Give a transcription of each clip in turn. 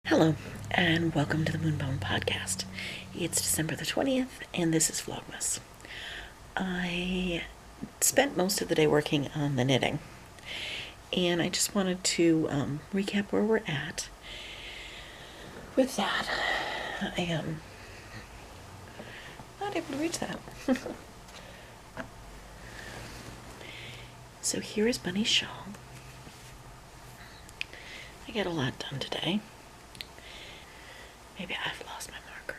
Hello, and welcome to the MoonBound podcast. It's December the 20th, and this is Vlogmas. I spent most of the day working on the knitting, and I just wanted to recap where we're at. With that, I am not able to reach that. So here is Bunny's shawl. I got a lot done today. Maybe I've lost my marker.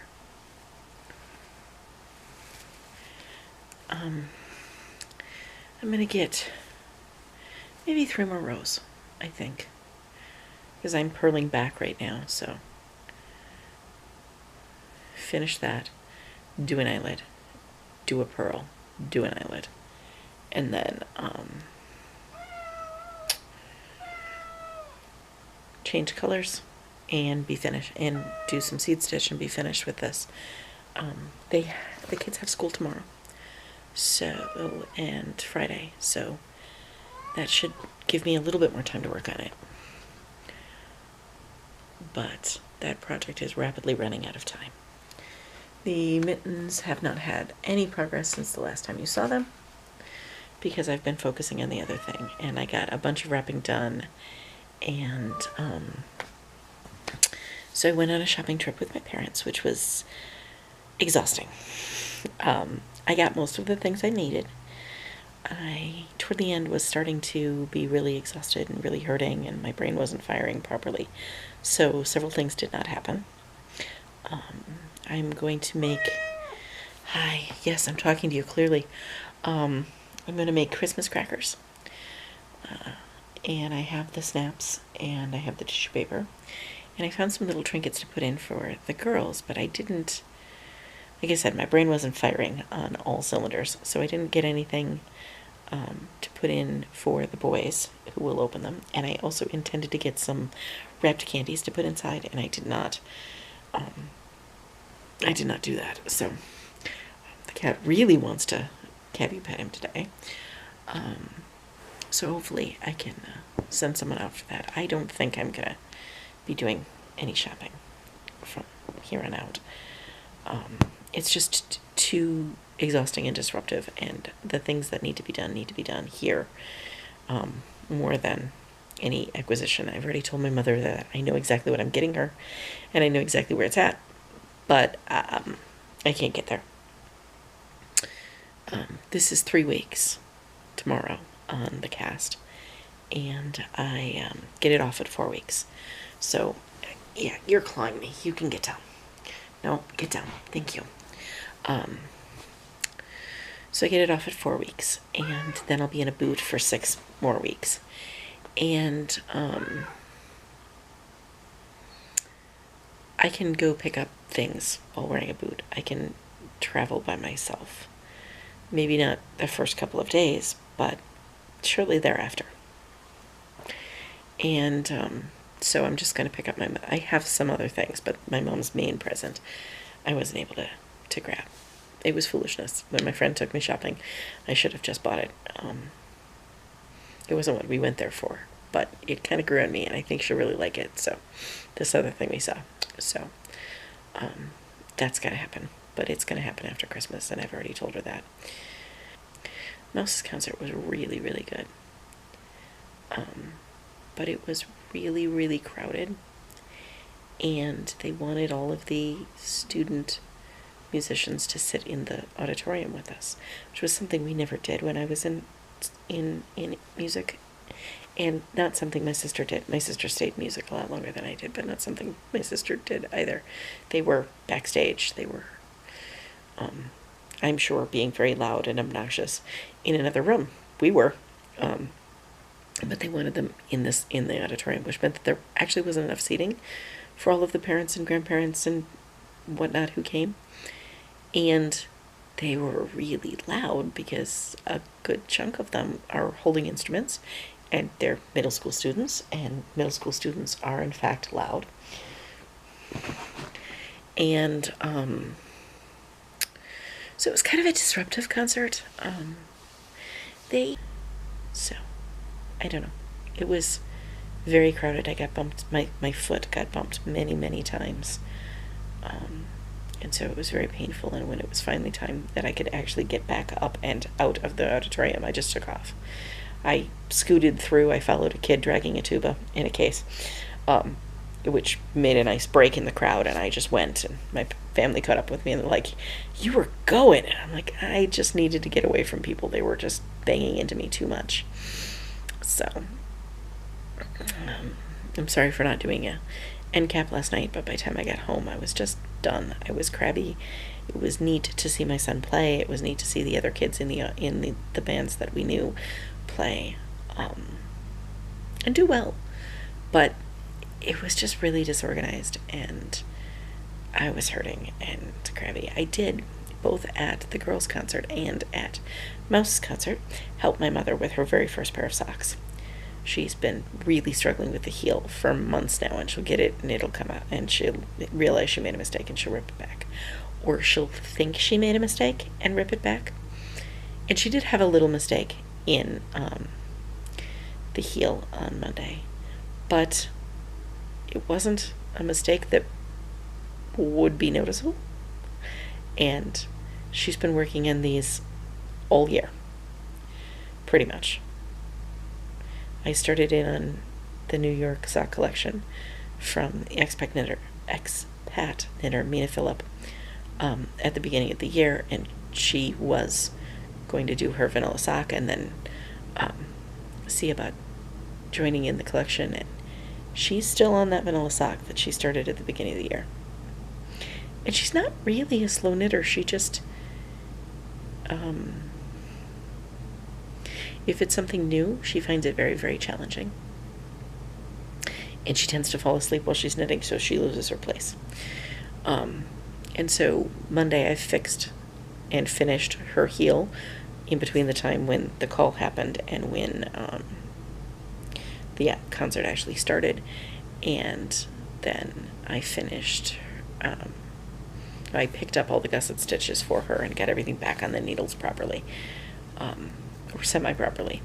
I'm gonna get maybe 3 more rows, I think, because I'm purling back right now. So finish that, do an eyelid, do a purl, do an eyelid, and then change colors and be finished, and do some seed stitch and be finished with this. The kids have school tomorrow, so, and Friday, so that should give me a little bit more time to work on it. But that project is rapidly running out of time. The mittens have not had any progress since the last time you saw them, because I've been focusing on the other thing, and I got a bunch of wrapping done, and so I went on a shopping trip with my parents, which was exhausting. I got most of the things I needed. Toward the end, was starting to be really exhausted and really hurting, and my brain wasn't firing properly. So several things did not happen. I'm going to make... Hi, yes, I'm talking to you clearly. I'm going to make Christmas crackers. And I have the snaps, and I have the tissue paper. And I found some little trinkets to put in for the girls, but I didn't... Like I said, my brain wasn't firing on all cylinders, so I didn't get anything to put in for the boys who will open them. And I also intended to get some wrapped candies to put inside, and I did not do that. So the cat really wants to Cabby pet him today. So hopefully I can send someone out for that. I don't think I'm gonna be doing any shopping from here on out. It's just too exhausting and disruptive, and the things that need to be done here, more than any acquisition. I've already told my mother that I know exactly what I'm getting her, and I know exactly where it's at, but I can't get there. This is 3 weeks tomorrow on the cast, and I get it off at 4 weeks. So, yeah, you're clawing me. You can get down. No, get down. Thank you. So I get it off at 4 weeks, and then I'll be in a boot for 6 more weeks. And I can go pick up things while wearing a boot. I can travel by myself. Maybe not the first couple of days, but shortly thereafter. And so I'm just going to pick up I have some other things, but my mom's main present I wasn't able to grab. It was foolishness. When my friend took me shopping, I should have just bought it. It wasn't what we went there for, but it kind of grew on me, and I think she'll really like it. So this other thing we saw. So that's going to happen, but it's going to happen after Christmas, and I've already told her that. Mouse's concert was really, really good. But it was really, really crowded, and they wanted all of the student musicians to sit in the auditorium with us, which was something we never did when I was in music, and not something my sister did. My sister stayed in music a lot longer than I did, but not something my sister did either. They were backstage. They were, I'm sure, being very loud and obnoxious in another room. We were, but they wanted them in the auditorium, which meant that there actually wasn't enough seating for all of the parents and grandparents and whatnot who came. And they were really loud because a good chunk of them are holding instruments, and they're middle school students, and middle school students are in fact loud. And so it was kind of a disruptive concert. So I don't know. It was Very crowded. I got bumped, my foot got bumped many, many times. And so it was very painful, and when it was finally time that I could actually get back up and out of the auditorium, I just took off. I scooted through. I followed a kid dragging a tuba in a case, which made a nice break in the crowd, and I just went, and my family caught up with me, and they're like, "You were going," and I'm like, I just needed to get away from people. They were just banging into me too much. So, I'm sorry for not doing a end cap last night, but by the time I got home, I was just done. I was crabby. It was neat to see my son play. It was neat to see the other kids in the bands that we knew play, and do well. But it was just really disorganized, and I was hurting and crabby. I did, both at the girls' concert and at Mouse's concert, help my mother with her very first pair of socks. She's been really struggling with the heel for months now, and she'll get it and it'll come out, and she'll realize she made a mistake and she'll rip it back. Or she'll think she made a mistake and rip it back. And she did have a little mistake in the heel on Monday, but it wasn't a mistake that would be noticeable. And she's been working in these all year, pretty much. I started in on the New York sock collection from the expat knitter Mina Phillip at the beginning of the year, and she was going to do her vanilla sock and then see about joining in the collection, and she's still on that vanilla sock that she started at the beginning of the year. And she's not really a slow knitter. She just if it's something new, she finds it very, very challenging. And she tends to fall asleep while she's knitting, so she loses her place. And so Monday I fixed and finished her heel in between the time when the call happened and when the concert actually started. And then I finished, I picked up all the gusset stitches for her and got everything back on the needles properly. Or semi-properly,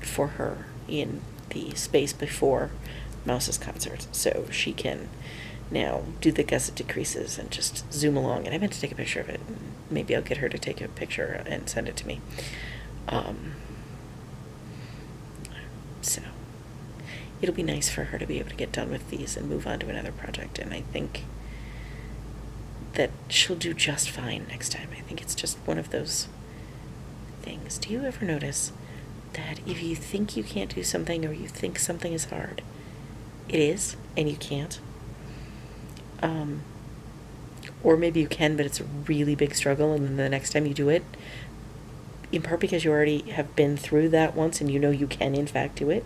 for her in the space before Mouse's concert, so she can now do the gusset decreases and just zoom along. And I meant to take a picture of it. Maybe I'll get her to take a picture and send it to me. So it'll be nice for her to be able to get done with these and move on to another project, and I think that she'll do just fine next time. I think it's just one of those things. Do you ever notice that if you think you can't do something, or you think something is hard, it is, and you can't? Or maybe you can, but it's a really big struggle, and then the next time you do it, in part because you already have been through that once and you know you can in fact do it,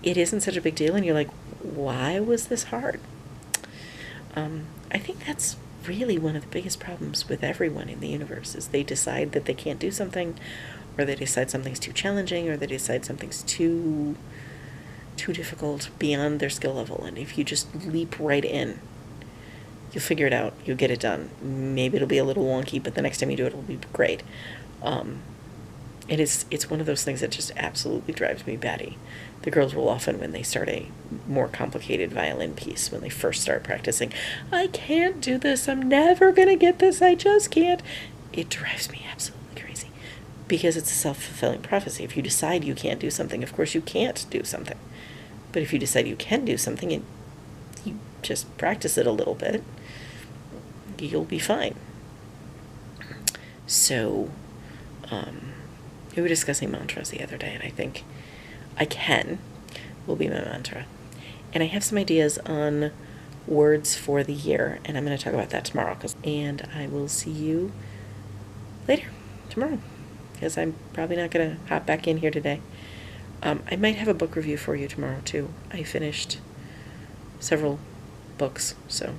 it isn't such a big deal, and you're like, why was this hard? I think that's really one of the biggest problems with everyone in the universe, is they decide that they can't do something, or they decide something's too challenging, or they decide something's too difficult, beyond their skill level. And if you just leap right in, you'll figure it out, you'll get it done. Maybe it'll be a little wonky, but the next time you do it, it'll be great. It's one of those things that just absolutely drives me batty. The girls will often, when they start a more complicated violin piece, when they first start practicing, I can't do this, I'm never going to get this, I just can't. It drives me absolutely crazy, because it's a self-fulfilling prophecy. If you decide you can't do something, of course you can't do something. But if you decide you can do something and you just practice it a little bit, you'll be fine. So, we were discussing mantras the other day, and I think I can will be my mantra. And I have some ideas on words for the year, and I'm going to talk about that tomorrow. And I will see you later, tomorrow, because I'm probably not going to hop back in here today. I might have a book review for you tomorrow, too. I finished several books, so.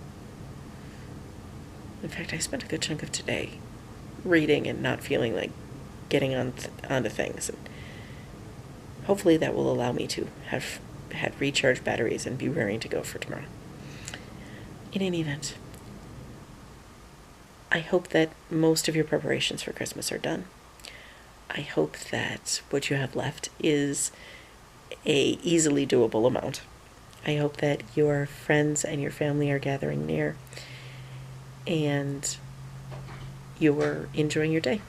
In fact, I spent a good chunk of today reading and not feeling like getting onto things. And hopefully that will allow me to have had recharged batteries and be raring to go for tomorrow. In any event, I hope that most of your preparations for Christmas are done. I hope that what you have left is a easily doable amount. I hope that your friends and your family are gathering near and you're enjoying your day.